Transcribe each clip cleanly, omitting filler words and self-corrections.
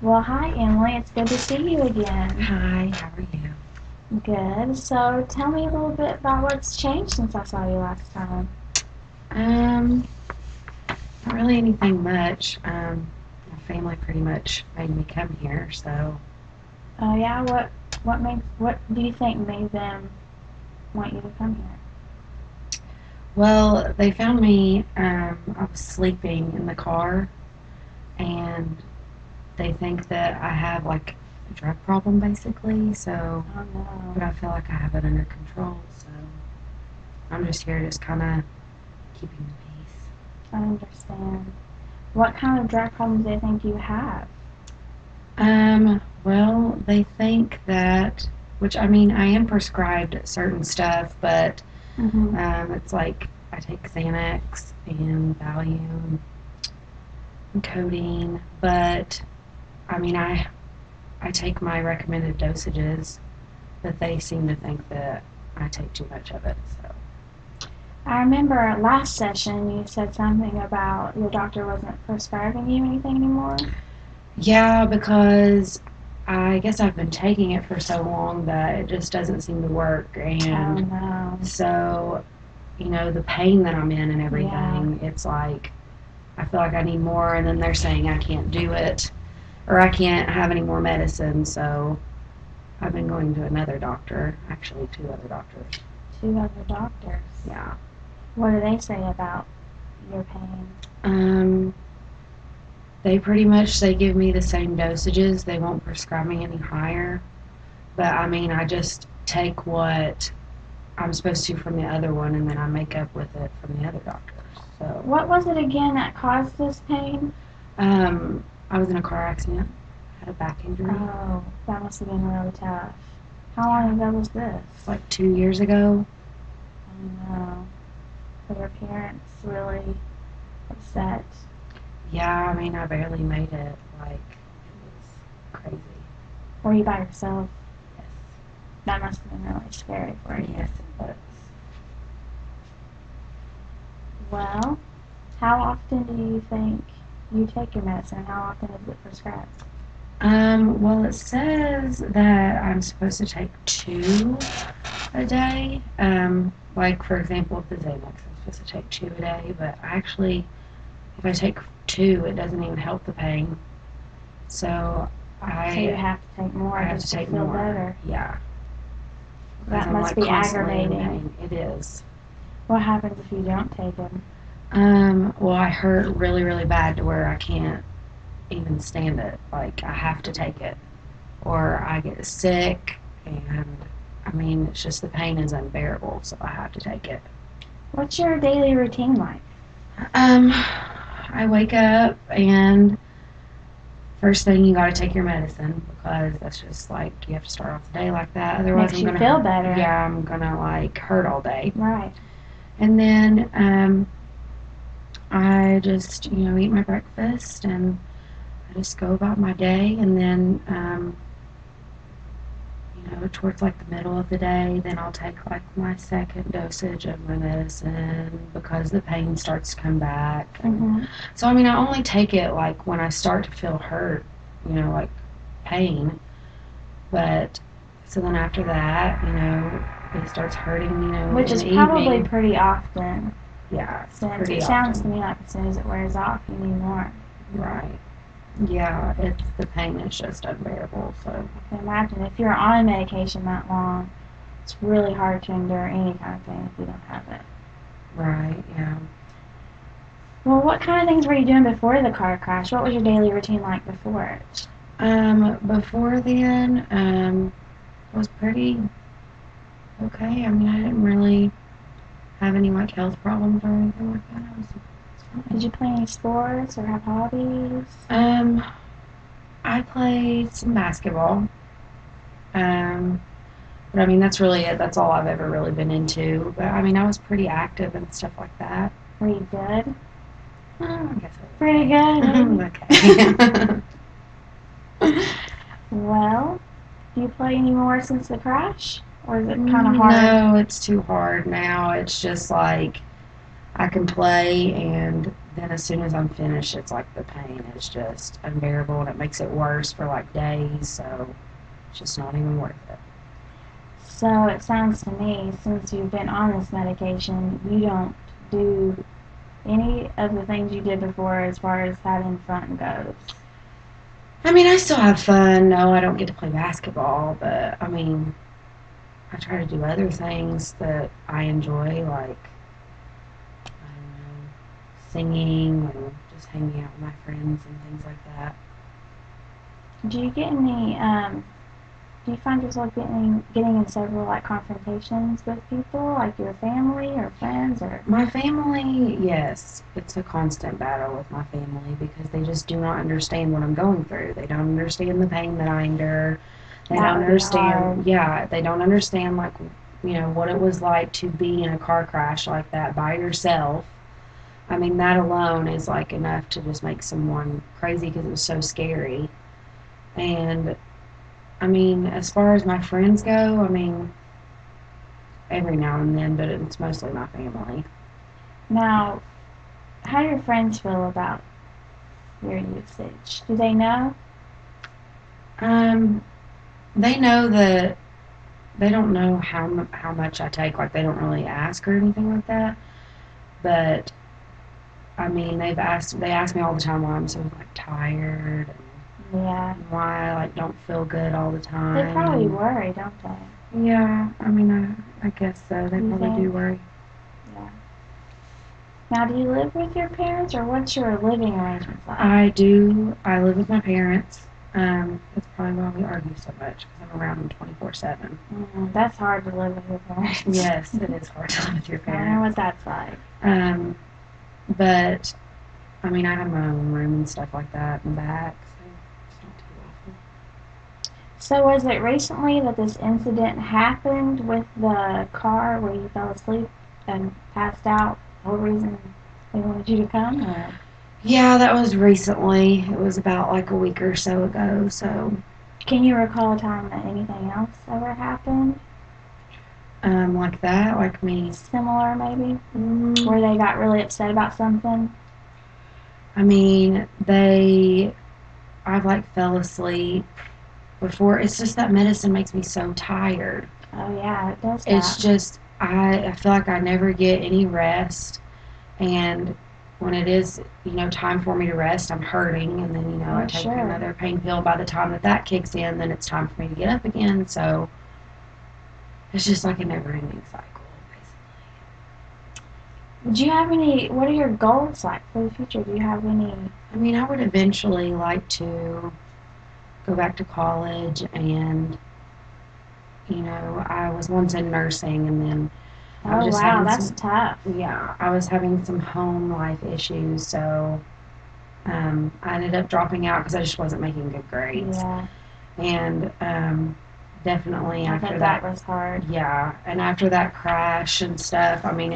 Well, hi, Emily. It's good to see you again. Hi, how are you? Good. So, tell me a little bit about what's changed since I saw you last time. Um, Not really anything much. My family pretty much made me come here, so Oh, yeah. What do you think made them want you to come here? well, they found me. I was sleeping in the car, and they think that I have like a drug problem, basically. So, Oh no, but I feel like I have it under control. So I'm just here, just kind of keeping the peace. I understand. What kind of drug problems do they think you have? Well, they think that, which I mean, I am prescribed certain stuff, but Mm-hmm. it's like I take Xanax and Valium and codeine, but I mean, I take my recommended dosages, but they seem to think that I take too much of it. So I remember last session you said something about your doctor wasn't prescribing you anything anymore. yeah, because I guess I've been taking it for so long that it just doesn't seem to work, Oh and no. so the pain that I'm in and Yeah. everything, it's like I feel like I need more, and then they're saying I can't do it or I can't have any more medicine. So I've been going to another doctor, actually, two other doctors. Two other doctors. Yeah. What do they say about your pain? Um, they pretty much they give me the same dosages. They won't prescribe me any higher. But I mean, I just take what I'm supposed to from the other one, and then I make up with it from the other doctors. So, What was it again that caused this pain? I was in a car accident, had a back injury. Oh, that must have been really tough. How Yeah, long ago was this? it's like 2 years ago. Oh no. Were your parents really upset? Yeah, I mean, I barely made it. Like, it was crazy. Were you by yourself? Yes. That must have been really scary for you. Yes, it was. Well, how often do you think you take your medicine? How often is it prescribed? Well, it says that I'm supposed to take two a day. Like, for example, with the Xanax, I'm supposed to take two a day, but actually, if I take two, it doesn't even help the pain. So So you I have to take I more have to just to take feel more. better. Yeah, because That I'm must like be constantly in aggravating. pain. It is. What happens if you don't take them? Well, I hurt really, really bad to where I can't even stand it. Like, I have to take it, or I get sick, and I mean, it's just the pain is unbearable, so I have to take it. What's your daily routine like? I wake up, and first thing you got to take your medicine because that's just like you have to start off the day like that. Otherwise, Makes I'm you gonna feel better. yeah, I'm gonna like hurt all day. Right. And then I just eat my breakfast and I just go about my day, and then towards like the middle of the day, then I'll take like my second dosage of my medicine because the pain starts to come back. Mm-hmm. So I mean, I only take it like when I start to feel hurt, like pain. But so then after that, it starts hurting, Which in is the probably evening. pretty often, Yeah, it's since pretty it sounds to often. me like as soon as it wears off, you need more. Right. Yeah, it's the pain is just unbearable. So I can imagine if you're on medication that long, it's really hard to endure any kind of pain if you don't have it. right, yeah. Well, what kind of things were you doing before the car crash? What was your daily routine like before it? Before then, it was pretty okay. I mean, I didn't really have any like health problems or anything like that. It was Did fine. you play any sports or have hobbies? Um, I played some basketball. Um, but I mean, that's really it. That's all I've ever really been into. But I mean, I was pretty active and stuff like that. Were you good? I guess Pretty I good. was okay. Well, do you play any more since the crash? Or is it kind of hard? No, it's too hard now. It's just like I can play and then as soon as I'm finished, it's like the pain is just unbearable and it makes it worse for like days. So it's just not even worth it. So it sounds to me, since you've been on this medication, you don't do any of the things you did before as far as having fun goes. I mean, I still have fun. No, I don't get to play basketball, but I mean, I try to do other things that I enjoy, like, I don't know, singing and just hanging out with my friends and things like that. Do you get any, do you find yourself getting in several like confrontations with people, like your family or friends or My family, yes, it's a constant battle with my family because they just do not understand what I'm going through. They don't understand the pain that I endure. They that don't would be understand, hard? yeah, they don't understand, like, what it was like to be in a car crash like that by yourself. I mean, that alone is like enough to just make someone crazy because it was so scary. And I mean, as far as my friends go, I mean, every now and then, but it's mostly my family. Now, how do your friends feel about your usage? Do they know? Um, they know that they don't know how much I take. Like they don't really ask or anything like that. But I mean, they ask me all the time why I'm so like tired Yeah. and why I like don't feel good all the They time. probably And worry, don't they? yeah, I mean, I guess so. They You probably do think? worry. Yeah. Now, do you live with your parents, or what's your living arrangements like? I do. I live with my parents. That's probably why we argue so much because I'm around them 24/7. That's hard to live with your parents. Yes, it is hard to live with your I know what parents. that's like. Um, but I mean, I have my own room and stuff like that in the back, so it's not too awful. So, was it recently that this incident happened with the car where you fell asleep and passed out? The whole reason they wanted you to come, or Yeah, that was recently. It was about like a week or so ago. So, can you recall a time that anything else ever happened? like that, like me. Similar, maybe? Mm, Where they got really upset about something? I mean, I've like fell asleep before. It's just that medicine makes me so tired. Oh, yeah, it does It's that. just I feel like I never get any rest, and when it is time for me to rest, I'm hurting, and then I Oh, take sure. another pain pill. By the time that kicks in, then it's time for me to get up again. So it's just like a never-ending cycle, Do you have any, what are your goals like for the future? Do you have any, basically. I mean, I would eventually like to go back to college, and I was once in nursing, and then I was oh just wow, having that's some, tough. yeah, I was having some home life issues, so I ended up dropping out because I just wasn't making good grades. Yeah, And definitely I after bet that that, was hard. yeah, and after that crash and stuff, I mean,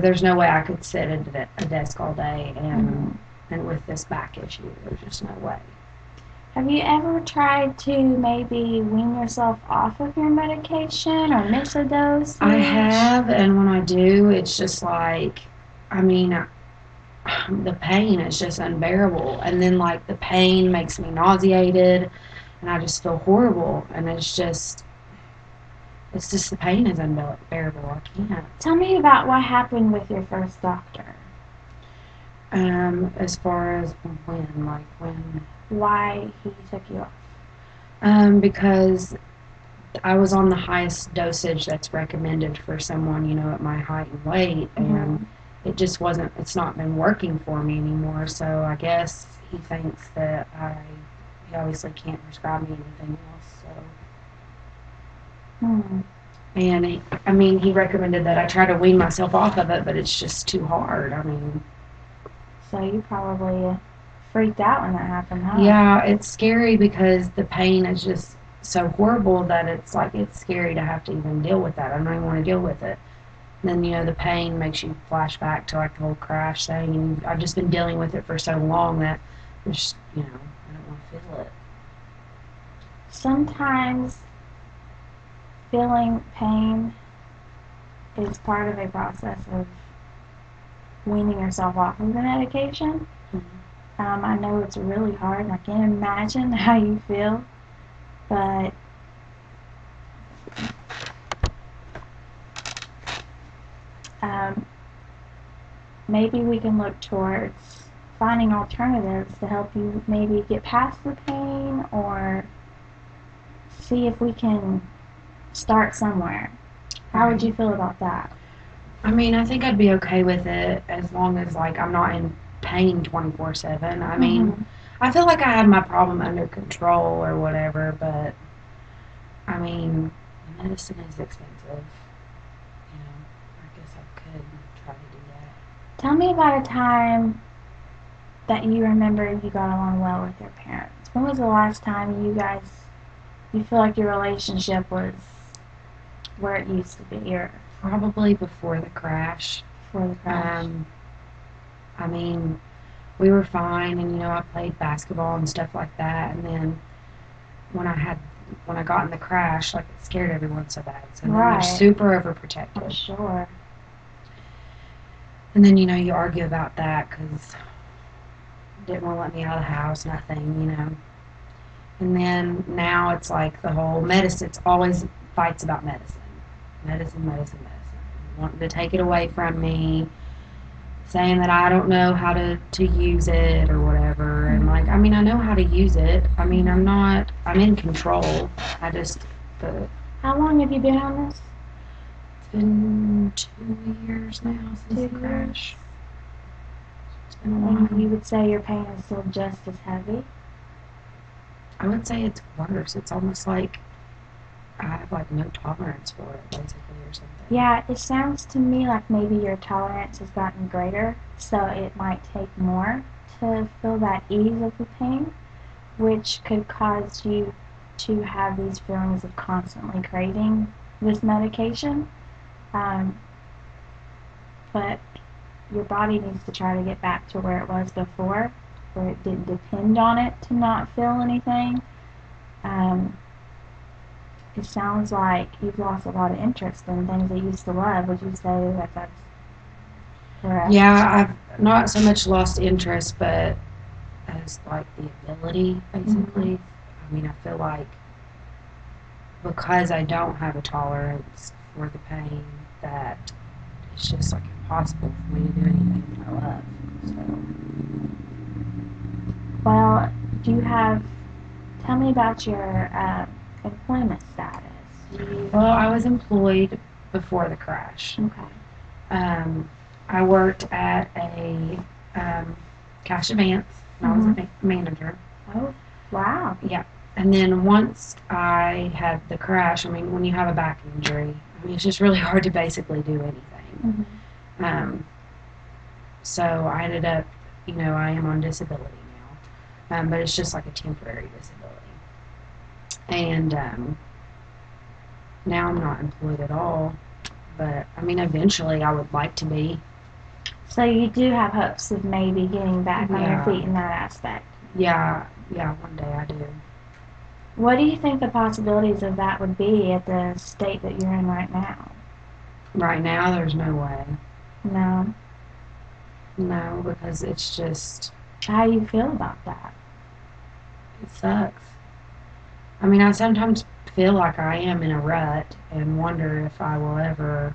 there's no way I could sit at a desk all day Hmm. and with this back issue, there's just no way. Have you ever tried to maybe wean yourself off of your medication or miss a I dosage? have, and when I do, it's just like, I mean, the pain is just unbearable. And then, like, the pain makes me nauseated, and I just feel horrible. And it's just the pain is unbearable. I can't. Tell me about what happened with your first doctor. As far as when, Why he took you off. because I was on the highest dosage that's recommended for someone, at my height and weight, and Hmm. it's not been working for me anymore. So I guess he thinks that he obviously can't prescribe me anything else. So, Hmm. and I mean, he recommended that I try to wean myself off of it, but it's just too hard. I mean, So you probably freaked out when that happened, huh? yeah, it's scary because the pain is just so horrible that it's like it's scary to have to even deal with that. I don't even want to deal with it. Then the pain makes you flash back to like the whole crash thing, and I've just been dealing with it for so long that there's I don't want to feel it. Sometimes feeling pain is part of a process of weaning yourself off of the medication. I know it's really hard, and I can't imagine how you feel, but um, maybe we can look towards finding alternatives to help you maybe get past the pain or see if we can start somewhere. How would you feel about that? I mean, I think I'd be okay with it as long as like I'm not in pain 24/7. I mean, I feel like I have my problem under control or whatever, but I mean, medicine is expensive. You know, I guess I could try to do that. Tell me about a time that you remember you got along well with your parents. When was the last time you feel like your relationship was where it used to be, or Probably before the crash. before the crash? I mean, we were fine, and you know, I played basketball and stuff like that. And then when I had when I got in the crash, like it scared everyone so bad. So then Right. they're super For overprotective. sure. And then you know you argue about that because didn't want to let me out of the house, nothing, you know. And then now it's like the whole medicine. It's always fights about medicine, medicine. Wanting to take it away from me, saying that I don't know how to use it or whatever. And like, I mean, I know how to use it. I mean, I'm in control. I just, the, How long have you been on this? it's been 2 years now since 2 the crash. years. It's been a And while. you would say your pain is still just as heavy? I would say it's worse. It's almost like I have like no tolerance for it, basically, or something. Yeah, it sounds to me like maybe your tolerance has gotten greater, so it might take more to feel that ease of the pain, which could cause you to have these feelings of constantly craving this medication. Um, but your body needs to try to get back to where it was before, where it didn't depend on it to not feel anything. Um, it sounds like you've lost a lot of interest in things that you used to love. Would you say that that's correct? Yeah, I've not so much lost interest, but as like the ability, basically. I mean, I feel like because I don't have a tolerance for the pain, that it's just like impossible for me to do anything that I love. Well, do you have? Tell me about your employment status. Well, I was employed before the crash. Okay. I worked at a cash advance, and I was a manager. Oh, wow. Yeah. And then once I had the crash, I mean, when you have a back injury, I mean, it's just really hard to basically do anything. So I ended up, you know, I am on disability now, but it's just like a temporary disability. And now I'm not employed at all, but I mean, eventually I would like to be. So you do have hopes of maybe getting back on your Yeah. feet in that aspect. Yeah, one day I do. What do you think the possibilities of that would be at the state that you're in right now? Right now, there's no way. No. No, because it's just, How do you feel about that? it sucks. I mean, I sometimes feel like I am in a rut and wonder if I will ever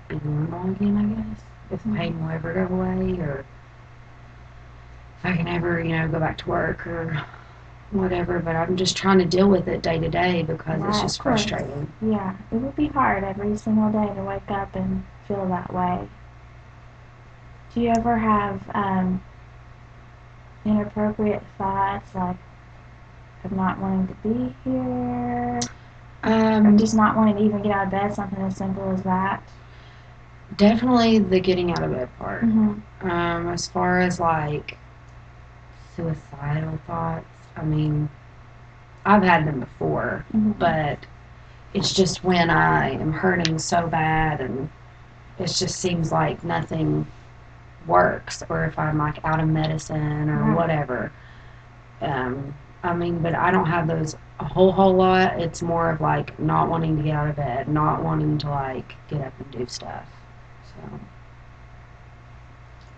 be normal again, I guess. If the pain will ever go away, or if I can ever, you know, go back to work or whatever. But I'm just trying to deal with it day to day because it's Right, just of course. frustrating. Yeah, it would be hard every single day to wake up and feel that way. Do you ever have inappropriate thoughts like of not wanting to be here, or just not wanting to even get out of bed? Something as simple as that. Definitely the getting out of bed part. Mm-hmm. As far as like suicidal thoughts, I mean, I've had them before, but it's just when I am hurting so bad and it just seems like nothing works, or if I'm like out of medicine or whatever. I mean, but I don't have those a whole lot. It's more of like not wanting to get out of bed, not wanting to like get up and do stuff. So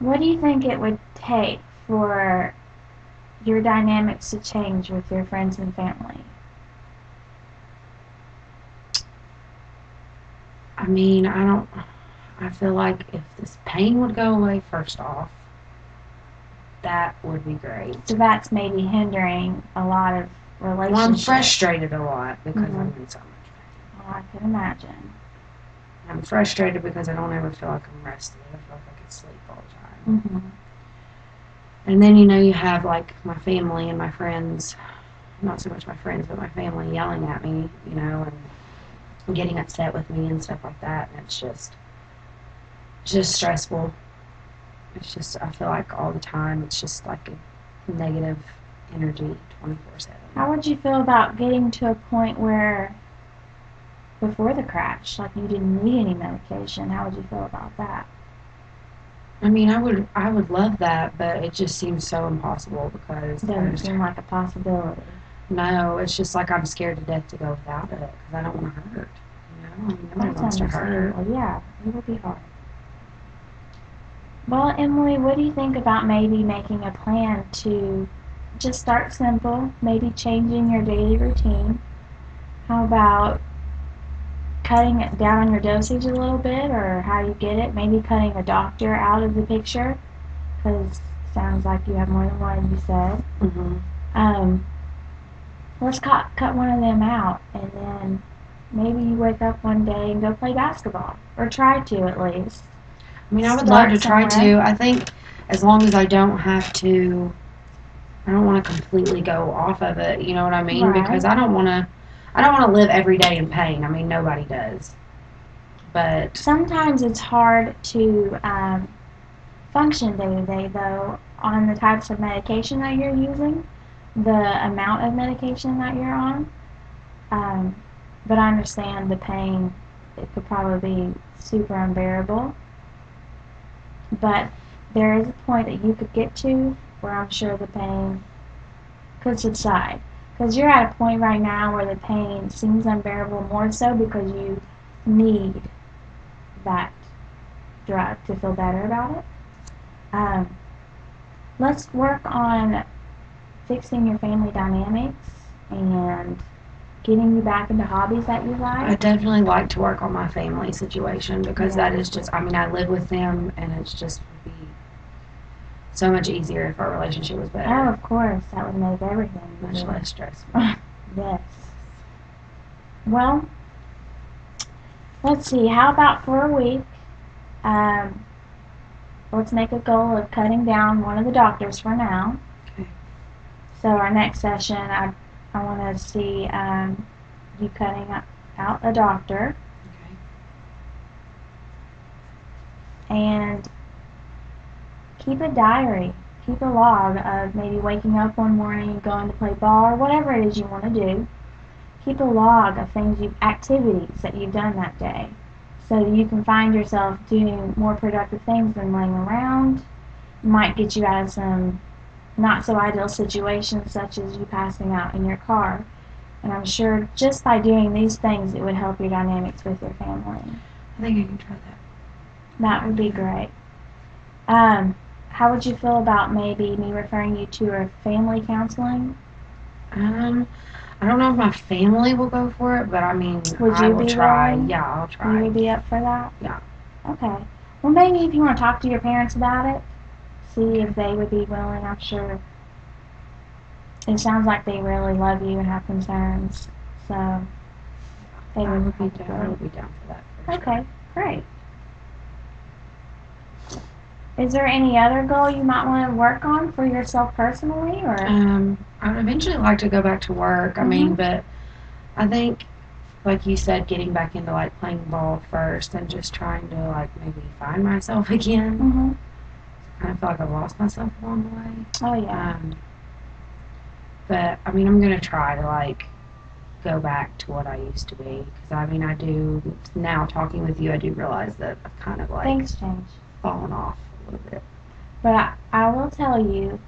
What do you think it would take for your dynamics to change with your friends and family? I mean, I feel like if this pain would go away first off, that would be great. So that's maybe hindering a lot of relationships. Well, I'm frustrated a lot because I'm in so much pain. Well, I can imagine. I'm frustrated because I don't ever feel like I'm rested. I feel like I could sleep all the time. Mm-hmm. And then, you have like my family and my friends, not so much my friends, but my family yelling at me, and getting upset with me and stuff like that. And it's just stressful. It's just, I feel like all the time it's just like a negative energy 24/7. How would you feel about getting to a point where, before the crash, like you didn't need any medication? How would you feel about that? I mean, I would love that, but it just seems so impossible because It doesn't seem like a possibility. No, it's just like I'm scared to death to go without it because I don't want to hurt. I mean, nobody wants to hurt. Yeah, it would be hard. Well, Emily, what do you think about maybe making a plan to just start simple, maybe changing your daily routine? How about cutting it down on your dosage a little bit, or how you get it? Maybe cutting a doctor out of the picture, because sounds like you have more than one, you said. Mm-hmm. Let's cut one of them out, and then maybe you wake up one day and go play basketball, or try to at least. I mean, I would love to try to. I think as long as I don't have to, I don't want to completely go off of it. You know what I mean? Right. Because I don't want to live every day in pain. I mean, nobody does. But sometimes it's hard to function day to day, though, on the types of medication that you're using, the amount of medication that you're on. But I understand the pain. It could probably be super unbearable. But there is a point that you could get to where I'm sure the pain could subside. Because you're at a point right now where the pain seems unbearable, more so because you need that drug to feel better about it. Let's work on fixing your family dynamics and getting you back into hobbies that you like. I definitely like to work on my family situation because that is just, I mean, I live with them and it's just would be so much easier if our relationship was better. Oh, of course. That would make everything much less stressful. Yes. Well, let's see. How about for a week? Let's make a goal of cutting down one of the doctors for now. Okay. So our next session, I want to see you cutting out a doctor. Okay. And keep a diary. Keep a log of maybe waking up one morning and going to play ball or whatever it is you want to do. Keep a log of activities that you've done that day, so that you can find yourself doing more productive things than laying around. It might get you out of some not so ideal situations, such as you passing out in your car. And I'm sure just by doing these things, it would help your dynamics with your family. I think I can try that. That would be great. How would you feel about maybe me referring you to a family counseling? I don't know if my family will go for it, but I mean, I will try. Willing? Yeah, I'll try. You would be up for that? Yeah. Okay. Well, maybe if you want to talk to your parents about it, see if they would be willing. I'm sure it sounds like they really love you and have concerns, so they would be down. I would be down for that. For okay, sure. Great. Is there any other goal you might want to work on for yourself personally, or? I would eventually like to go back to work. I mean, but I think, like you said, getting back into like playing ball first and just trying to like maybe find myself again. Mm-hmm. I kind of feel like I've lost myself along the way. Oh yeah. But I mean, I'm gonna try to like go back to what I used to be because I mean, I do now talking with you. I do realize that I've kind of like things change, fallen off a little bit. But I will tell you,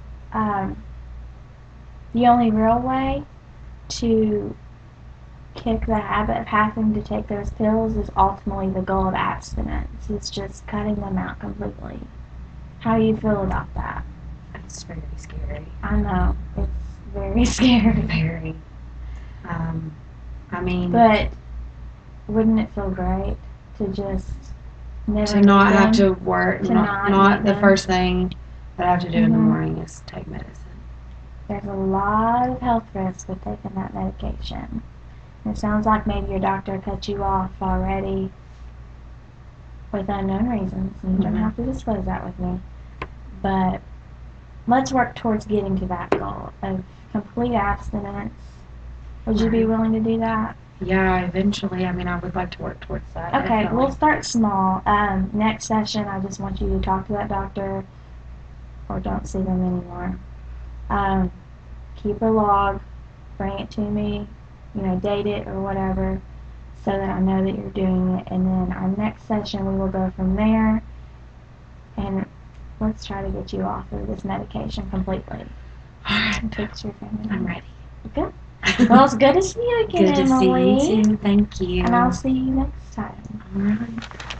the only real way to kick the habit of having to take those pills is ultimately the goal of abstinence. It's just cutting them out completely. How do you feel about that? It's very scary. I know. It's very scary. Very. I mean, But wouldn't it feel great to just never to not need have them? to work, To not not need the them. first thing that I have to do in the Mhm. morning is take medicine. There's a lot of health risks with taking that medication. It sounds like maybe your doctor cut you off already with unknown reasons, and you don't Mhm. have to disclose that with me. But let's work towards getting to that goal of complete abstinence. Would you be Right. willing to do that? Yeah, eventually. I mean, I would like to work towards that. Okay, Definitely. we'll start small. Next session, I just want you to talk to that doctor or don't see them anymore. Um, keep a log, bring it to me, date it or whatever, so that I know that you're doing it. And then our next session, we will go from there, and let's try to get you off of this medication completely All right. and fix your family. I'm ready. Good. Well, it's good to see you again, Good to Emily. see you too. Thank you. And I'll see you next time. All right.